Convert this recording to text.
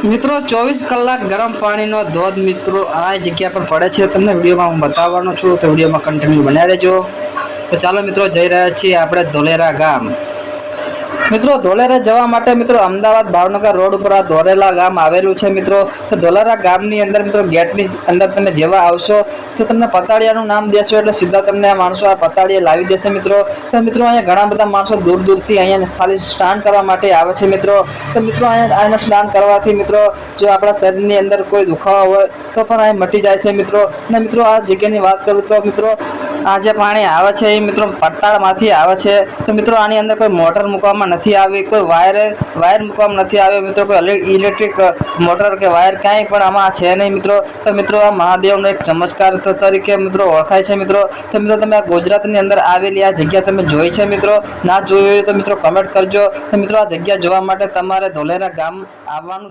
મિત્રો 24 કલાક ગરમ પાણીનો ધોધ મિત્રો આ જગ્યા પર પડે છે. તમને વિડીયોમાં હું બતાવવાનો છું, તો વિડીયોમાં કન્ટિન્યુ બન્યા રહેજો. તો ચાલો મિત્રો, જઈ રહ્યા છીએ આપણે ધોલેરા ગામ. મિત્રો ધોલેરા જવા માટે મિત્રો અમદાવાદ ભાવનગર રોડ ઉપર આ ધોલેરા ગામ આવેલું છે. મિત્રો તો ધોલેરા ગામની અંદર મિત્રો ગેટની અંદર તમે જેવા આવશો તો તમને પતાળિયાનું નામ દેશો એટલે સીધા તમને આ માણસો આ પતાળિયા લાવી દેશે. મિત્રો તો મિત્રો અહીંયા ઘણા બધા માણસો દૂર દૂરથી અહીંયા ખાલી સ્નાન કરવા માટે આવે છે. મિત્રો તો મિત્રો અહીંયા સ્નાન કરવાથી મિત્રો જો આપણા શરીરની અંદર કોઈ દુખાવા હોય તો પણ અહીં મટી જાય છે. મિત્રો અને મિત્રો આ જગ્યાની વાત કરું તો મિત્રો આ જે પાણી આવે છે એ મિત્રો પટાળમાંથી આવે છે. તો મિત્રો આની અંદર કોઈ મોટર મૂકવામાં નથી આવી, કોઈ વાયર મૂકવામાં નથી આવ્યો. મિત્રો કોઈ ઇલેક્ટ્રિક મોટર કે વાયર ક્યાંય પણ આમાં છે નહીં. મિત્રો તો મિત્રો આ મહાદેવનો એક ચમત્કાર તરીકે મિત્રો ઓળખાય છે. મિત્રો તો મિત્રો તમે આ ગુજરાતની અંદર આવેલી આ જગ્યા તમે જોઈ છે? મિત્રો ના જોઈ હોય તો મિત્રો કમેન્ટ કરજો. તો મિત્રો આ જગ્યા જોવા માટે તમારે ધોલેરા ગામ આવવાનું